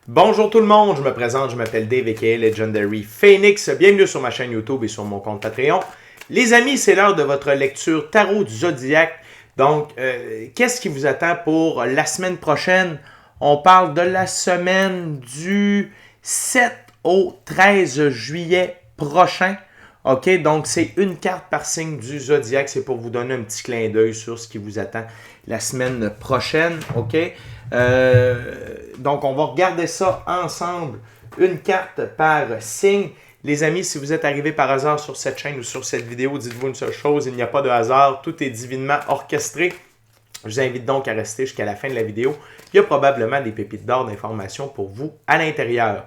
Bonjour tout le monde, je me présente, je m'appelle Dave aka Legendary Phoenix. Bienvenue sur ma chaîne YouTube et sur mon compte Patreon. Les amis, c'est l'heure de votre lecture tarot du zodiaque. Donc, qu'est-ce qui vous attend pour la semaine prochaine? On parle de la semaine du 7 au 13 juillet prochain. OK, donc c'est une carte par signe du zodiaque. C'est pour vous donner un petit clin d'œil sur ce qui vous attend la semaine prochaine. OK? Donc, on va regarder ça ensemble, une carte par signe. Les amis, si vous êtes arrivés par hasard sur cette chaîne ou sur cette vidéo, dites-vous une seule chose, il n'y a pas de hasard, tout est divinement orchestré. Je vous invite donc à rester jusqu'à la fin de la vidéo. Il y a probablement des pépites d'or d'informations pour vous à l'intérieur.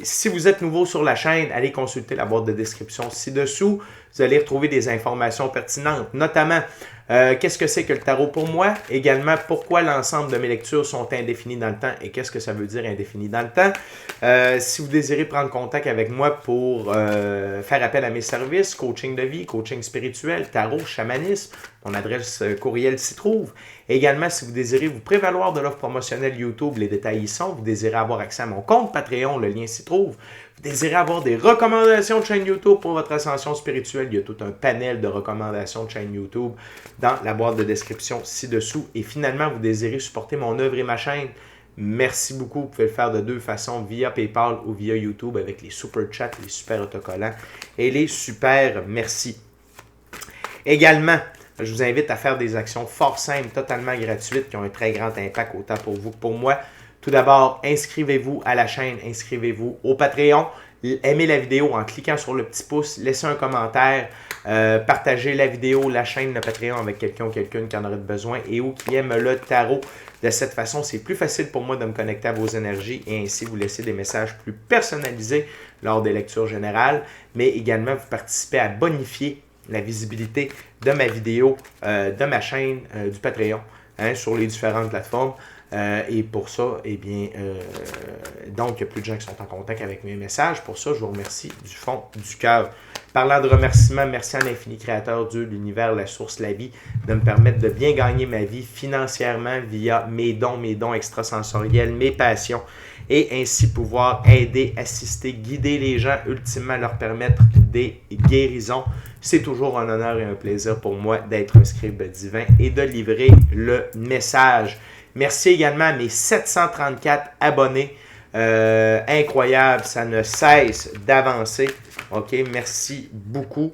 Si vous êtes nouveau sur la chaîne, allez consulter la boîte de description ci-dessous. Vous allez retrouver des informations pertinentes, notamment qu'est-ce que c'est que le tarot pour moi, également pourquoi l'ensemble de mes lectures sont indéfinies dans le temps et qu'est-ce que ça veut dire indéfini dans le temps. Si vous désirez prendre contact avec moi pour faire appel à mes services, coaching de vie, coaching spirituel, tarot, chamanisme, mon adresse courriel s'y trouve. Également, si vous désirez vous prévaloir de l'offre promotionnelle YouTube, les détails y sont. Vous désirez avoir accès à mon compte Patreon, le lien s'y trouve. Vous désirez avoir des recommandations de chaîne YouTube pour votre ascension spirituelle. Il y a tout un panel de recommandations de chaîne YouTube dans la boîte de description ci-dessous. Et finalement, vous désirez supporter mon œuvre et ma chaîne. Merci beaucoup. Vous pouvez le faire de deux façons, via PayPal ou via YouTube avec les super chats, les super autocollants et les super merci. Également, je vous invite à faire des actions fort simples, totalement gratuites, qui ont un très grand impact autant pour vous que pour moi. Tout d'abord, inscrivez-vous à la chaîne, inscrivez-vous au Patreon, aimez la vidéo en cliquant sur le petit pouce, laissez un commentaire, partagez la vidéo, la chaîne, le Patreon avec quelqu'un ou quelqu'une qui en aurait besoin et ou qui aime le tarot. De cette façon, c'est plus facile pour moi de me connecter à vos énergies et ainsi vous laisser des messages plus personnalisés lors des lectures générales, mais également vous participez à bonifier la visibilité de ma vidéo, de ma chaîne, du Patreon, sur les différentes plateformes. Et pour ça, eh bien, donc, il y a plus de gens qui sont en contact avec mes messages. Pour ça, je vous remercie du fond du cœur. Parlant de remerciements, merci à l'infini créateur, Dieu, l'univers, la source, la vie, de me permettre de bien gagner ma vie financièrement via mes dons extrasensoriels, mes passions, et ainsi pouvoir aider, assister, guider les gens, ultimement leur permettre des guérisons. C'est toujours un honneur et un plaisir pour moi d'être un scribe divin et de livrer le message. Merci également à mes 734 abonnés. Incroyable, ça ne cesse d'avancer. OK, merci beaucoup.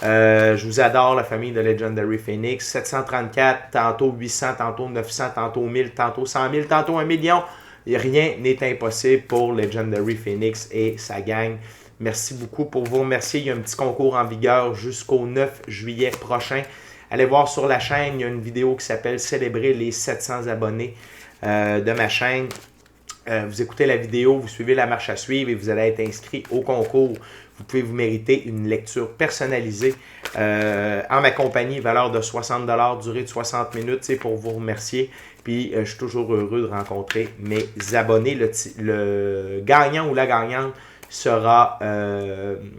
Je vous adore, la famille de Legendary Phoenix. 734, tantôt 800, tantôt 900, tantôt 1000, tantôt 100 000, tantôt 1 million. Rien n'est impossible pour Legendary Phoenix et sa gang. Merci beaucoup. Pour vous remercier, il y a un petit concours en vigueur jusqu'au 9 juillet prochain. Allez voir sur la chaîne, il y a une vidéo qui s'appelle « Célébrer les 700 abonnés » de ma chaîne. Vous écoutez la vidéo, vous suivez la marche à suivre et vous allez être inscrit au concours. Vous pouvez vous mériter une lecture personnalisée en ma compagnie, valeur de 60 $, durée de 60 minutes, c'est pour vous remercier. Puis je suis toujours heureux de rencontrer mes abonnés. Le gagnant ou la gagnante sera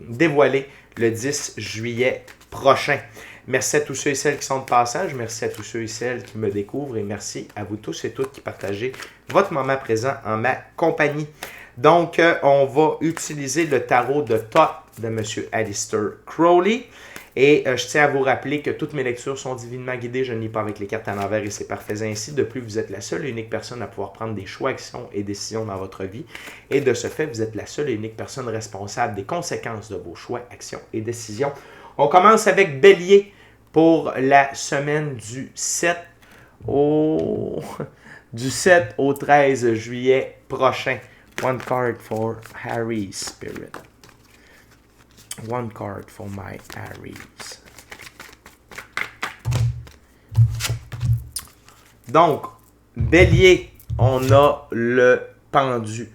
dévoilé le 10 juillet prochain. Merci à tous ceux et celles qui sont de passage, merci à tous ceux et celles qui me découvrent et merci à vous tous et toutes qui partagez votre moment présent en ma compagnie. Donc, on va utiliser le tarot de Thoth de M. Aleister Crowley. Et je tiens à vous rappeler que toutes mes lectures sont divinement guidées. Je ne lis pas avec les cartes à l'envers et c'est parfait ainsi. De plus, vous êtes la seule et unique personne à pouvoir prendre des choix, actions et décisions dans votre vie. Et de ce fait, vous êtes la seule et unique personne responsable des conséquences de vos choix, actions et décisions. On commence avec Bélier pour la semaine du 7 au 13 juillet prochain. One card for Harry Spirit. One card for my Aries. Donc, Bélier, on a le pendu.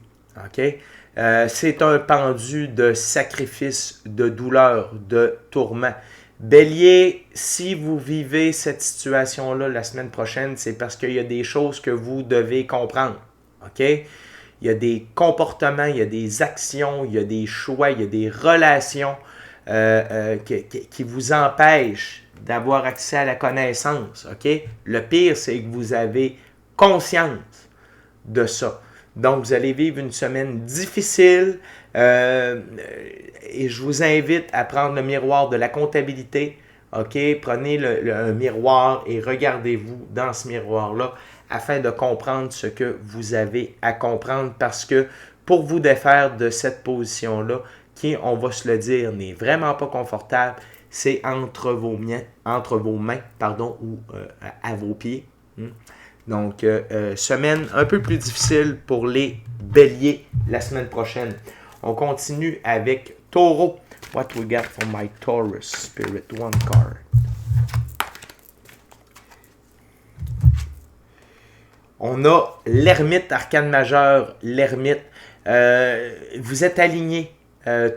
OK? C'est un pendu de sacrifice, de douleur, de tourment. Bélier, si vous vivez cette situation-là la semaine prochaine, c'est parce qu'il y a des choses que vous devez comprendre. OK? Il y a des comportements, il y a des actions, il y a des choix, il y a des relations qui vous empêchent d'avoir accès à la connaissance. OK? Le pire, c'est que vous avez conscience de ça. Donc, vous allez vivre une semaine difficile et je vous invite à prendre le miroir de la comptabilité. OK? Prenez un miroir et regardez-vous dans ce miroir-là afin de comprendre ce que vous avez à comprendre parce que pour vous défaire de cette position-là, qui, on va se le dire, n'est vraiment pas confortable, c'est entre vos mains ou à vos pieds. Donc, semaine un peu plus difficile pour les béliers la semaine prochaine. On continue avec Taureau. What we got for my Taurus Spirit? One card. On a l'ermite, arcane majeur, l'ermite. Vous êtes aligné,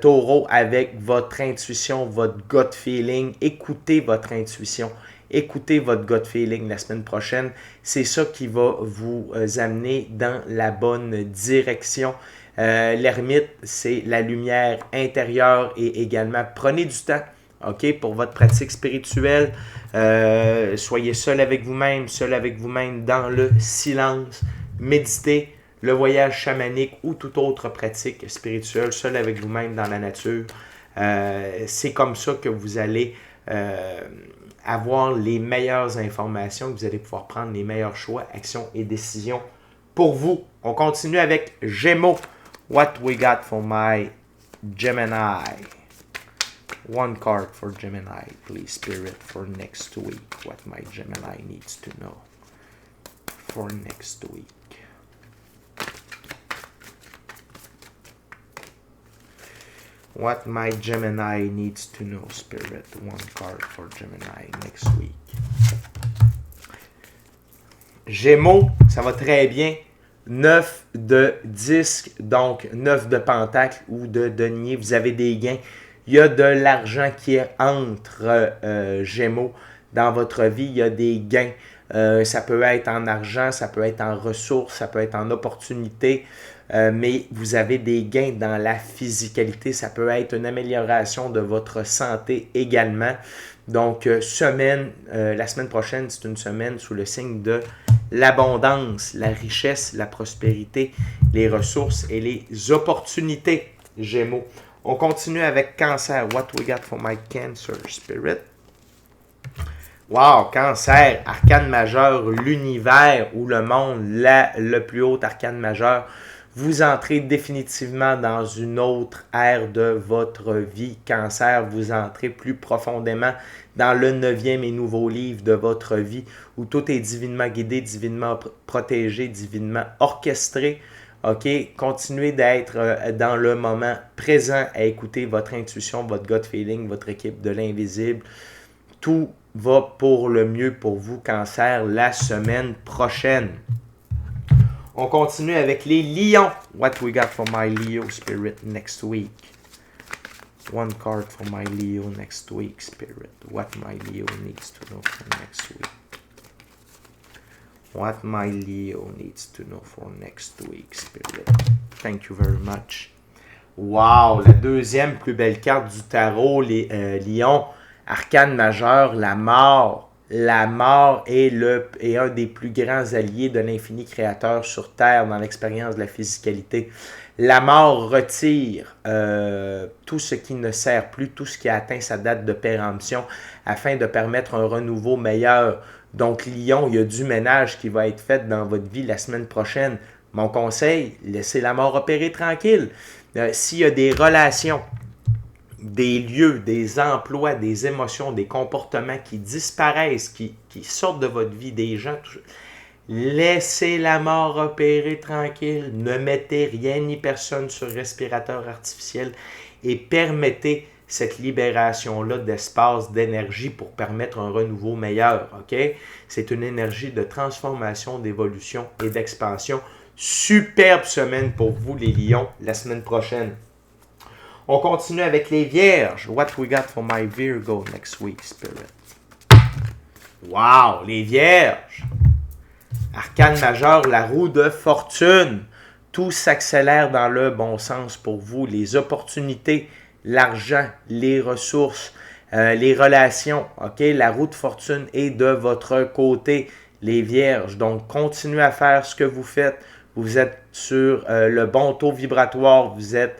Taureau, avec votre intuition, votre gut feeling. Écoutez votre intuition. Écoutez votre gut feeling la semaine prochaine. C'est ça qui va vous amener dans la bonne direction. L'ermite, c'est la lumière intérieure et également prenez du temps, OK, pour votre pratique spirituelle. Soyez seul avec vous-même dans le silence. Méditez, le voyage chamanique ou toute autre pratique spirituelle, seul avec vous-même dans la nature. C'est comme ça que vous allez avoir les meilleures informations, que vous allez pouvoir prendre les meilleurs choix, actions et décisions pour vous. On continue avec Gémeaux. What we got for my Gemini? One card for Gemini, please, Spirit, for next week. What my Gemini needs to know for next week. What my Gemini needs to know, Spirit. One card for Gemini next week. Gémeaux, ça va très bien. 9 de disque, donc 9 de pentacle ou de denier. Vous avez des gains. Il y a de l'argent qui entre Gémeaux dans votre vie. Il y a des gains. Ça peut être en argent, ça peut être en ressources, ça peut être en opportunités. Mais vous avez des gains dans la physicalité. Ça peut être une amélioration de votre santé également. Donc, la semaine prochaine, c'est une semaine sous le signe de l'abondance, la richesse, la prospérité, les ressources et les opportunités, Gémeaux. On continue avec Cancer. What we got for my Cancer Spirit? Wow, Cancer, arcane majeur, l'univers ou le monde, le plus haut arcane majeur. Vous entrez définitivement dans une autre ère de votre vie. Cancer, vous entrez plus profondément dans le 9e et nouveau livre de votre vie où tout est divinement guidé, divinement protégé, divinement orchestré. OK? Continuez d'être dans le moment présent à écouter votre intuition, votre gut feeling, votre équipe de l'invisible. Tout va pour le mieux pour vous, Cancer, la semaine prochaine. On continue avec les lions. What we got for my Leo Spirit next week? One card for my Leo next week, Spirit. What my Leo needs to know for next week. What my Leo needs to know for next week, Spirit. Thank you very much. Wow, la deuxième plus belle carte du tarot, les lions. Arcane majeur, la mort. La mort est un des plus grands alliés de l'infini créateur sur Terre dans l'expérience de la physicalité. La mort retire tout ce qui ne sert plus, tout ce qui a atteint sa date de péremption afin de permettre un renouveau meilleur. Donc, Lion, il y a du ménage qui va être fait dans votre vie la semaine prochaine. Mon conseil, laissez la mort opérer tranquille. S'il y a des relations, des lieux, des emplois, des émotions, des comportements qui disparaissent, qui sortent de votre vie, des gens, laissez la mort opérer tranquille. Ne mettez rien ni personne sur respirateur artificiel et permettez cette libération-là d'espace, d'énergie pour permettre un renouveau meilleur. OK? C'est une énergie de transformation, d'évolution et d'expansion. Superbe semaine pour vous, les lions, la semaine prochaine. On continue avec les vierges. What we got for my Virgo next week, Spirit? Wow, les vierges. Arcane majeur, la roue de fortune. Tout s'accélère dans le bon sens pour vous. Les opportunités, l'argent, les ressources, les relations. OK? La roue de fortune est de votre côté, les vierges. Donc, continuez à faire ce que vous faites. Vous êtes sur le bon taux vibratoire, vous êtes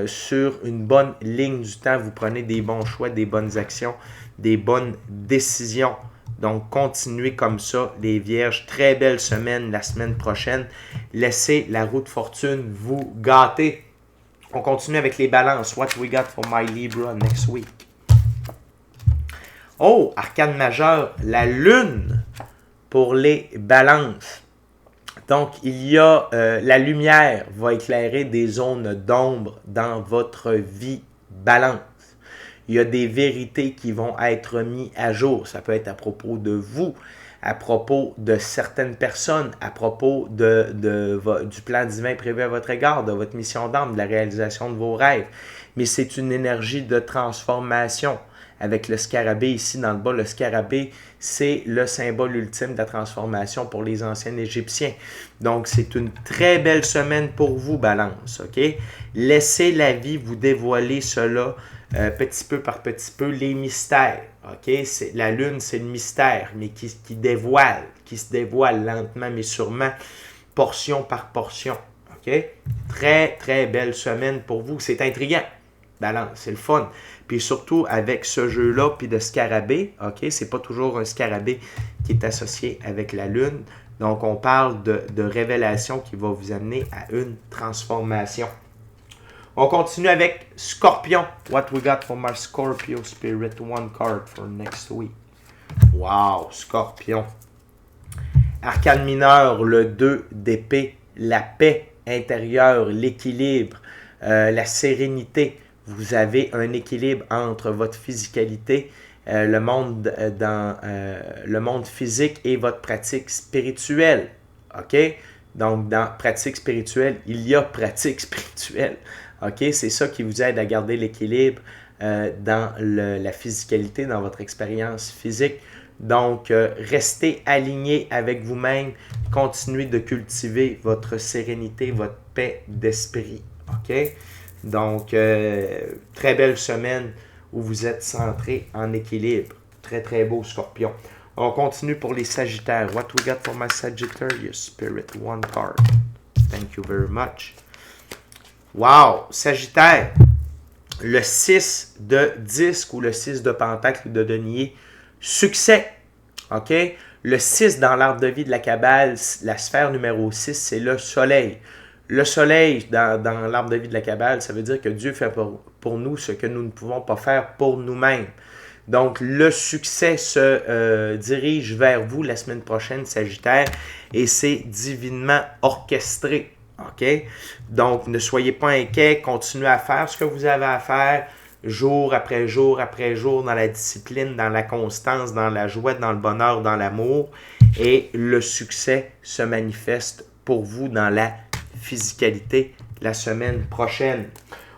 sur une bonne ligne du temps, vous prenez des bons choix, des bonnes actions, des bonnes décisions. Donc, continuez comme ça, les Vierges. Très belle semaine la semaine prochaine. Laissez la roue de fortune vous gâter. On continue avec les balances. What we got for my Libra next week? Oh, arcane majeur, la lune pour les balances. Donc, il y a la lumière va éclairer des zones d'ombre dans votre vie balance. Il y a des vérités qui vont être mises à jour. Ça peut être à propos de vous, à propos de certaines personnes, à propos du plan divin prévu à votre égard, de votre mission d'âme, de la réalisation de vos rêves. Mais c'est une énergie de transformation. Avec le scarabée ici dans le bas, le scarabée, c'est le symbole ultime de la transformation pour les anciens Égyptiens. Donc, c'est une très belle semaine pour vous, Balance, OK? Laissez la vie vous dévoiler cela petit peu par petit peu, les mystères, OK? La lune, c'est le mystère, mais qui se dévoile lentement, mais sûrement, portion par portion, OK? Très, très belle semaine pour vous. C'est intriguant. Balance, c'est le fun. Puis surtout avec ce jeu-là, puis de scarabée, OK? C'est pas toujours un scarabée qui est associé avec la lune. Donc, on parle de révélation qui va vous amener à une transformation. On continue avec Scorpion. What we got for my Scorpio Spirit? One card for next week. Wow, Scorpion. Arcane mineur, le 2 d'épée, la paix intérieure, l'équilibre, la sérénité. Vous avez un équilibre entre votre physicalité, le monde physique et votre pratique spirituelle. OK? Donc, dans pratique spirituelle, il y a pratique spirituelle. OK? C'est ça qui vous aide à garder l'équilibre dans la physicalité, dans votre expérience physique. Donc, restez aligné avec vous-même. Continuez de cultiver votre sérénité, votre paix d'esprit. OK? Donc, très belle semaine où vous êtes centré en équilibre. Très, très beau, Scorpion. On continue pour les Sagittaires. What we got for my Sagittarius Spirit? One card. Thank you very much. Wow! Sagittaire. Le 6 de disque ou le 6 de pentacle ou de denier. Succès. OK? Le 6 dans l'arbre de vie de la Kabbale, la sphère numéro 6, c'est le soleil. Le soleil dans l'arbre de vie de la Kabbale, ça veut dire que Dieu fait pour nous ce que nous ne pouvons pas faire pour nous-mêmes. Donc, le succès se dirige vers vous la semaine prochaine, Sagittaire, et c'est divinement orchestré. OK? Donc, ne soyez pas inquiets, continuez à faire ce que vous avez à faire, jour après jour après jour, dans la discipline, dans la constance, dans la joie, dans le bonheur, dans l'amour, et le succès se manifeste pour vous dans la physicalité la semaine prochaine.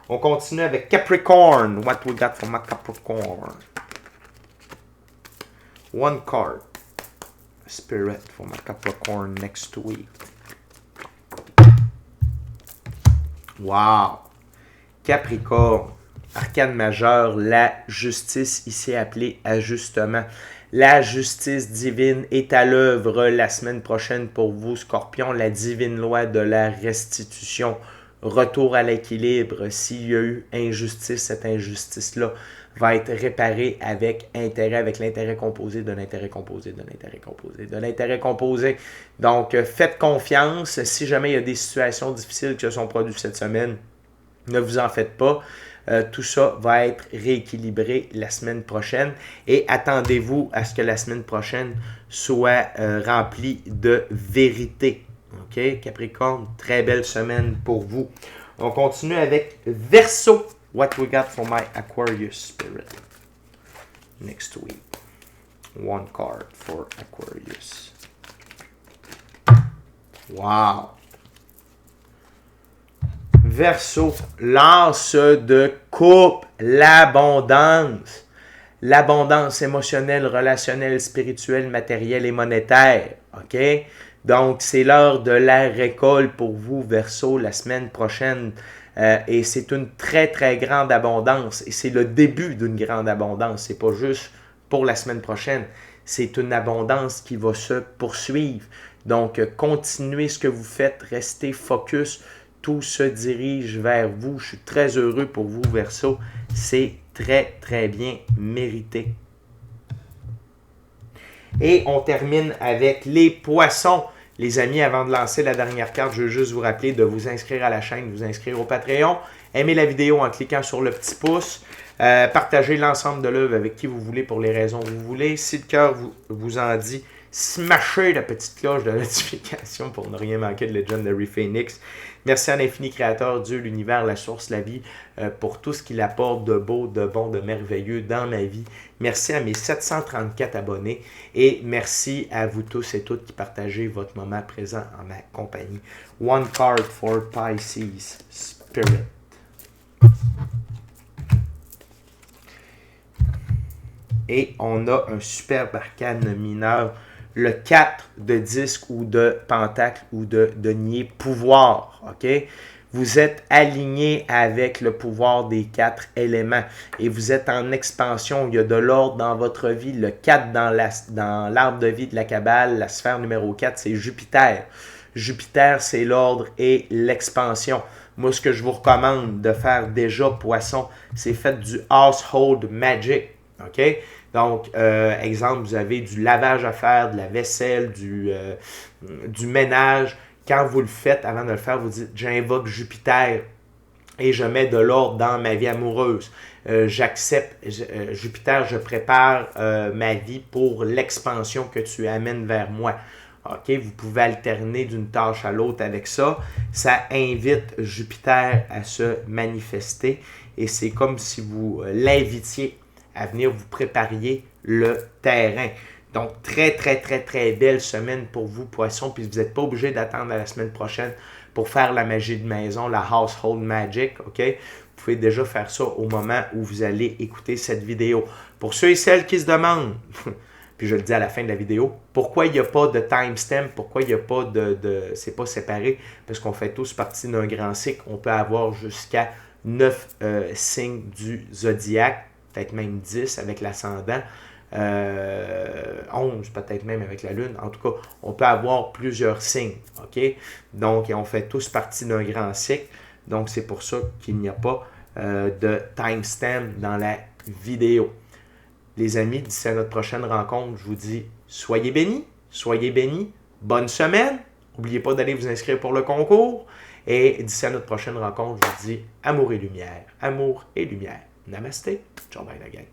On continue avec Capricorn. What we got for my Capricorn? One card. Spirit for my Capricorn next week. Wow! Capricorne. Arcane majeur, la justice ici appelée ajustement. La justice divine est à l'œuvre la semaine prochaine pour vous, Scorpion. La divine loi de la restitution. Retour à l'équilibre. S'il y a eu injustice, cette injustice-là va être réparée avec intérêt, avec l'intérêt composé, de l'intérêt composé, de l'intérêt composé, de l'intérêt composé. Donc, faites confiance. Si jamais il y a des situations difficiles qui se sont produites cette semaine, ne vous en faites pas. Tout ça va être rééquilibré la semaine prochaine et attendez-vous à ce que la semaine prochaine soit remplie de vérité. OK, Capricorne, très belle semaine pour vous. On continue avec Verseau. What we got for my Aquarius Spirit next week? One card for Aquarius. Wow! Verseau, l'as de coupe, l'abondance. L'abondance émotionnelle, relationnelle, spirituelle, matérielle et monétaire. OK? Donc, c'est l'heure de la récolte pour vous, Verseau, la semaine prochaine. Et c'est une très, très grande abondance. Et c'est le début d'une grande abondance. C'est pas juste pour la semaine prochaine. C'est une abondance qui va se poursuivre. Donc, continuez ce que vous faites, restez focus, tout se dirige vers vous. Je suis très heureux pour vous, Verseau. C'est très, très bien mérité. Et on termine avec les poissons. Les amis, avant de lancer la dernière carte, je veux juste vous rappeler de vous inscrire à la chaîne, de vous inscrire au Patreon. Aimez la vidéo en cliquant sur le petit pouce. Partagez l'ensemble de l'œuvre avec qui vous voulez pour les raisons que vous voulez. Si le cœur vous en dit, smashez la petite cloche de notification pour ne rien manquer de Legendary Phoenix. Merci à l'infini créateur, Dieu, l'univers, la source, la vie, pour tout ce qu'il apporte de beau, de bon, de merveilleux dans ma vie. Merci à mes 734 abonnés et merci à vous tous et toutes qui partagez votre moment présent en ma compagnie. One card for Pisces Spirit. Et on a un superbe arcane mineur, le 4 de disque ou de pentacle ou de denier pouvoir. OK? Vous êtes aligné avec le pouvoir des 4 éléments et vous êtes en expansion. Il y a de l'ordre dans votre vie. Le 4 dans l'arbre de vie de la Kabbale, la sphère numéro 4, c'est Jupiter. Jupiter, c'est l'ordre et l'expansion. Moi, ce que je vous recommande de faire déjà, poisson, c'est faites du household magic. OK? Donc, exemple, vous avez du lavage à faire, de la vaisselle, du ménage. Quand vous le faites, avant de le faire, vous dites « J'invoque Jupiter et je mets de l'ordre dans ma vie amoureuse. J'accepte Jupiter, je prépare ma vie pour l'expansion que tu amènes vers moi. » OK, vous pouvez alterner d'une tâche à l'autre avec ça. Ça invite Jupiter à se manifester et c'est comme si vous l'invitiez à venir vous prépariez le terrain. Donc, très, très, très, très belle semaine pour vous, poissons. Puis, vous n'êtes pas obligé d'attendre la semaine prochaine pour faire la magie de maison, la household magic, OK? Vous pouvez déjà faire ça au moment où vous allez écouter cette vidéo. Pour ceux et celles qui se demandent, puis je le dis à la fin de la vidéo, pourquoi il n'y a pas de timestamp, pourquoi il n'y a pas c'est pas séparé, parce qu'on fait tous partie d'un grand cycle. On peut avoir jusqu'à 9 signes du zodiaque, peut-être même 10 avec l'ascendant, 11 peut-être même avec la lune. En tout cas, on peut avoir plusieurs signes, OK? Donc, on fait tous partie d'un grand cycle. Donc, c'est pour ça qu'il n'y a pas de timestamp dans la vidéo. Les amis, d'ici à notre prochaine rencontre, je vous dis soyez bénis, bonne semaine. N'oubliez pas d'aller vous inscrire pour le concours. Et d'ici à notre prochaine rencontre, je vous dis amour et lumière. Amour et lumière. Namasté. Ciao, bye la gang.